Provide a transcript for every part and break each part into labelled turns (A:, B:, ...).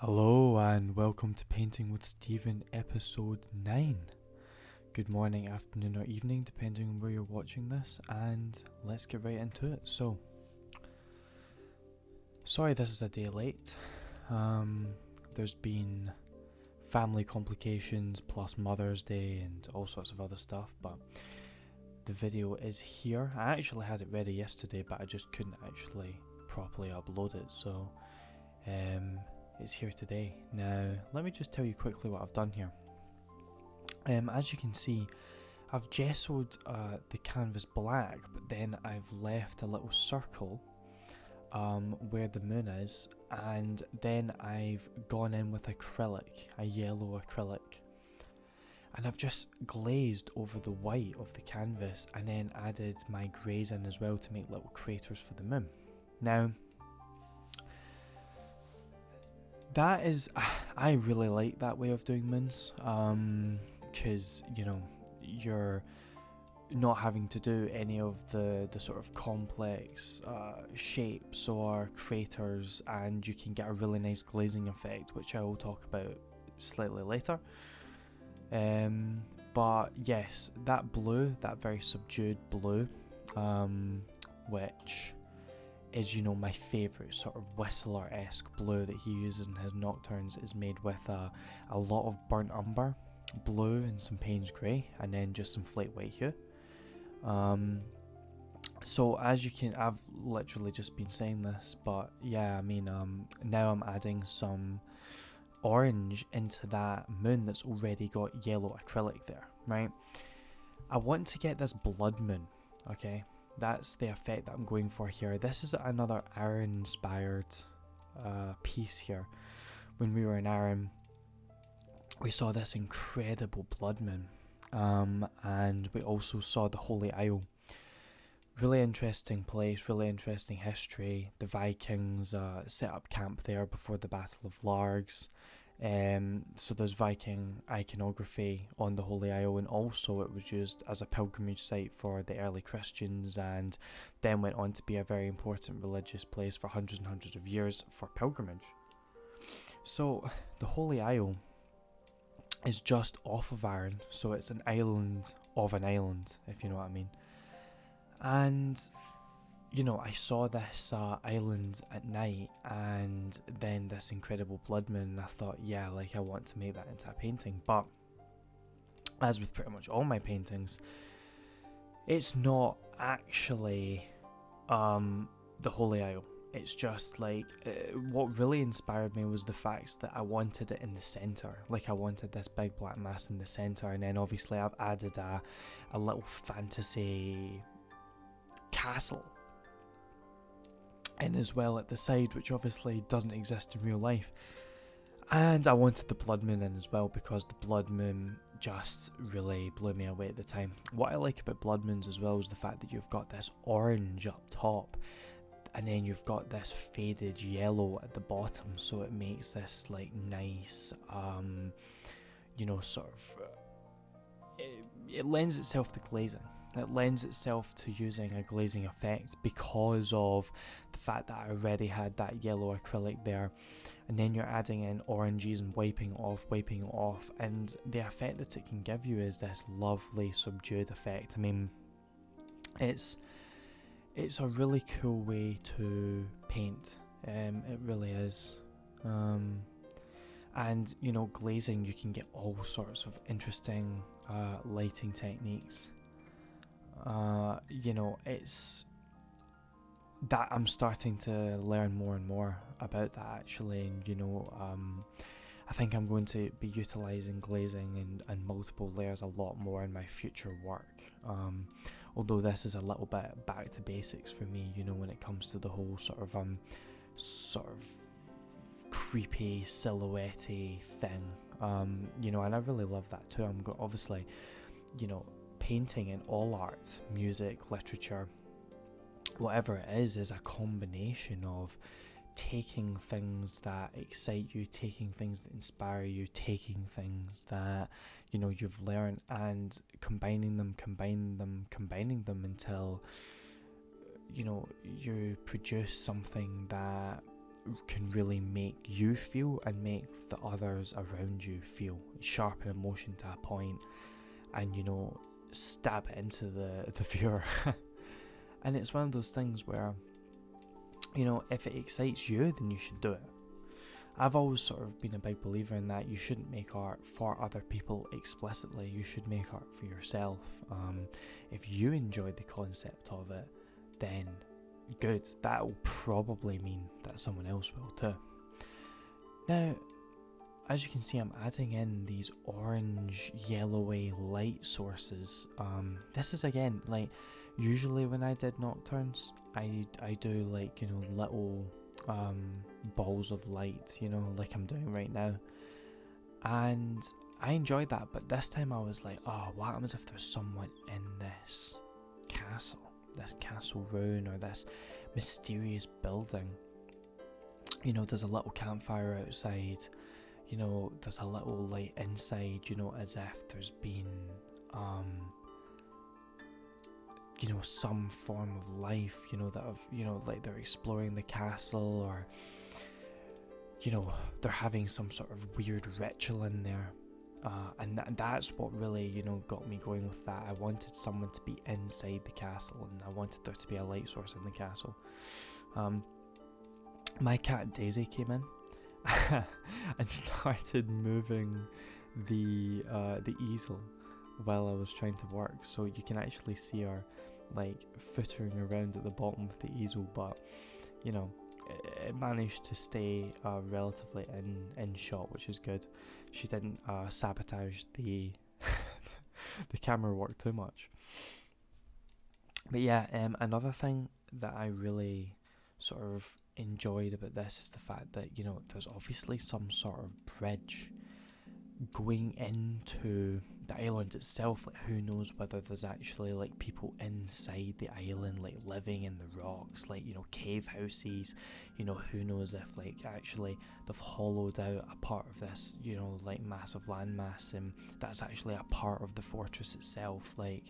A: Hello and welcome to Painting with Stephen episode 9. Good morning, afternoon or evening depending on where you're watching this, and let's get right into it. So, sorry this is a day late. There's been family complications plus Mother's Day and all sorts of other stuff, but the video is here. I actually had it ready yesterday, but I just couldn't actually properly upload it, so it's here today. Now, let me just tell you quickly what I've done here. As you can see, I've gessoed the canvas black, but then I've left a little circle where the moon is, and then I've gone in with acrylic, a yellow acrylic, and I've just glazed over the white of the canvas and then added my greys in as well to make little craters for the moon. Now, that is, I really like that way of doing moons, because, you know, you're not having to do any of the sort of complex shapes or craters, and you can get a really nice glazing effect, which I will talk about slightly later. But yes, that blue, that very subdued blue, which is, you know, my favourite sort of Whistler-esque blue that he uses in his nocturnes, is made with a lot of burnt umber blue and some Paynes Grey, and then just some Flake White Hue. So as you can, I've literally just been saying this, but yeah, I mean, now I'm adding some orange into that moon that's already got yellow acrylic there, right? I want to get this blood moon, okay? That's the effect that I'm going for here. This is another Arran inspired piece here. When we were in Arran, we saw this incredible blood moon, and we also saw the Holy Isle. Really interesting place, really interesting history. The Vikings set up camp there before the Battle of Largs. So there's Viking iconography on the Holy Isle, and also it was used as a pilgrimage site for the early Christians, and then went on to be a very important religious place for hundreds and hundreds of years for pilgrimage. So the Holy Isle is just off of Arran, so it's an island of an island, if you know what I mean. And you know, I saw this island at night, and then this incredible blood moon, and I thought, yeah, like, I want to make that into a painting. But as with pretty much all my paintings, it's not actually the Holy Isle. It's just like, what really inspired me was the fact that I wanted it in the centre. Like, I wanted this big black mass in the centre, and then obviously I've added a little fantasy castle in as well at the side, which obviously doesn't exist in real life. And I wanted the blood moon in as well, because the blood moon just really blew me away at the time. What I like about blood moons as well is the fact that you've got this orange up top, and then you've got this faded yellow at the bottom, so it makes this like nice you know, sort of it lends itself to glazing. It lends itself to using a glazing effect because of the fact that I already had that yellow acrylic there, and then you're adding in oranges and wiping it off, and the effect that it can give you is this lovely subdued effect. I mean, it's a really cool way to paint. It really is. And you know, glazing, you can get all sorts of interesting lighting techniques. You know, it's that I'm starting to learn more and more about that actually, and you know, I think I'm going to be utilising glazing and multiple layers a lot more in my future work. Although this is a little bit back to basics for me, you know, when it comes to the whole sort of creepy silhouette-y thing. You know, and I really love that too. Obviously, you know, painting and all art, music, literature, whatever it is a combination of taking things that excite you, taking things that inspire you, taking things that, you know, you've learned, and combining them until, you know, you produce something that can really make you feel and make the others around you feel. Sharpen emotion to a point and, you know, stab it into the viewer. And it's one of those things where, you know, if it excites you, then you should do it. I've always sort of been a big believer in that you shouldn't make art for other people explicitly, you should make art for yourself. If you enjoy the concept of it, then good, that will probably mean that someone else will too. Now, as you can see, I'm adding in these orange, yellowy light sources. This is again, like, usually when I did nocturnes, I do like, you know, little balls of light, you know, like I'm doing right now, and I enjoyed that. But this time I was like, oh, what happens if there's someone in this castle ruin, or this mysterious building? You know, there's a little campfire outside, you know, there's a little light inside, you know, as if there's been you know, some form of life, you know, that have, you know, like they're exploring the castle, or, you know, they're having some sort of weird ritual in there. And that's what really, you know, got me going with that. I wanted someone to be inside the castle, and I wanted there to be a light source in the castle. My cat Daisy came in and started moving the easel while I was trying to work, so you can actually see her like footering around at the bottom of the easel, but you know, it managed to stay relatively in shot, which is good. She didn't sabotage the the camera work too much. But yeah, another thing that I really sort of enjoyed about this is the fact that, you know, there's obviously some sort of bridge going into the island itself. Like, who knows whether there's actually like people inside the island, like living in the rocks, like, you know, cave houses, you know, who knows if like actually they've hollowed out a part of this, you know, like massive landmass, and that's actually a part of the fortress itself. Like,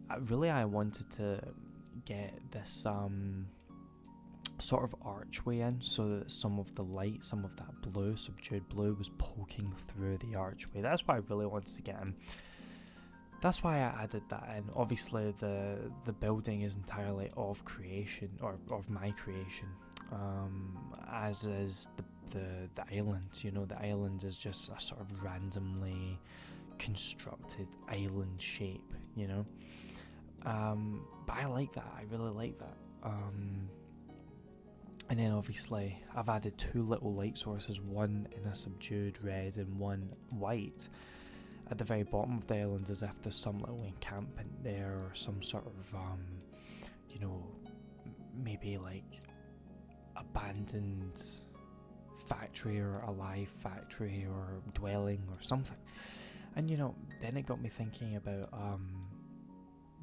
A: I wanted to get this sort of archway in, so that some of the light, some of that blue, subdued blue, was poking through the archway. That's what I really wanted to get in. That's why I added that in. Obviously the building is entirely of creation, or of my creation, as is the island. You know, the island is just a sort of randomly constructed island shape, you know. But I like that. I really like that. And then obviously I've added two little light sources, one in a subdued red and one white, at the very bottom of the island, as if there's some little encampment there, or some sort of, you know, maybe like abandoned factory, or a live factory, or dwelling, or something. And, you know, then it got me thinking about,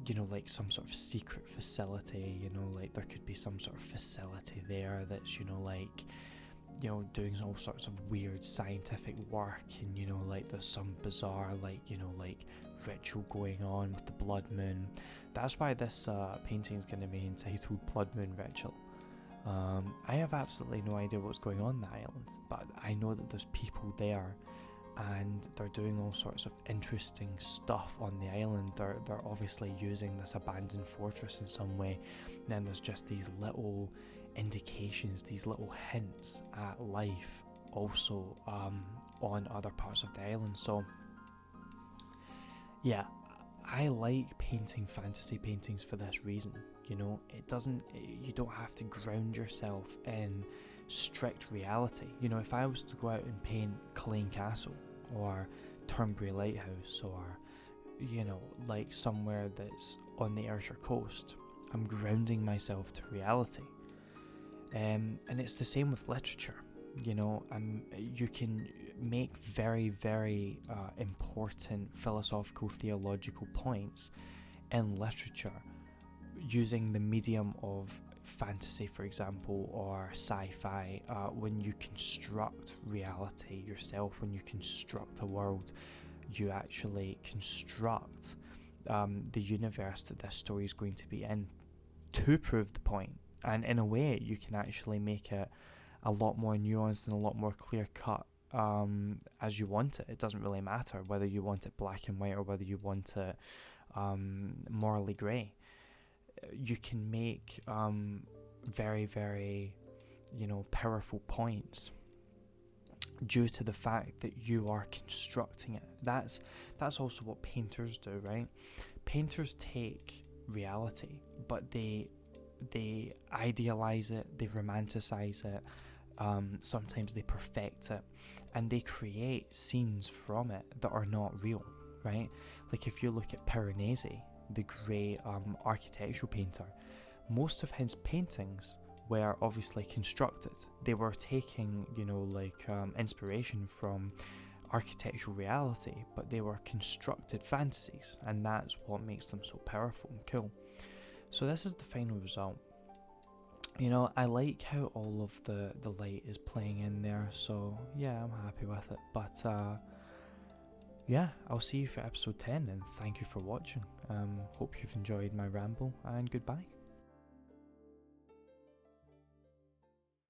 A: you know, like some sort of secret facility, you know, like there could be some sort of facility there that's, you know, like, you know, doing all sorts of weird scientific work, and, you know, like there's some bizarre, like, you know, like ritual going on with the blood moon. That's why this painting is going to be entitled Bloodmoon Ritual. I have absolutely no idea what's going on the island, but I know that there's people there, and they're doing all sorts of interesting stuff on the island. They're obviously using this abandoned fortress in some way. And then there's just these little indications, these little hints at life also on other parts of the island. So yeah, I like painting fantasy paintings for this reason. You know, you don't have to ground yourself in strict reality. You know, if I was to go out and paint Culzean Castle, or Turnberry Lighthouse, or, you know, like somewhere that's on the Ayrshire coast, I'm grounding myself to reality. And it's the same with literature. You know, you can make very, very important philosophical, theological points in literature using the medium of fantasy, for example, or sci-fi. When you construct reality yourself, when you construct a world, you actually construct the universe that this story is going to be in to prove the point. And in a way, you can actually make it a lot more nuanced and a lot more clear cut as you want it. It doesn't really matter whether you want it black and white or whether you want it morally grey. You can make very, very, powerful points due to the fact that you are constructing it. That's also what painters do, right? Painters take reality, but they idealize it, they romanticize it, sometimes they perfect it, and they create scenes from it that are not real, right? Like if you look at Piranesi, the great architectural painter, most of his paintings were obviously constructed. They were taking, inspiration from architectural reality, but they were constructed fantasies, and that's what makes them so powerful and cool. So this is the final result. I like how all of the light is playing in there, so yeah, I'm happy with it. But yeah, I'll see you for episode 10, and thank you for watching. Hope you've enjoyed my ramble, and goodbye.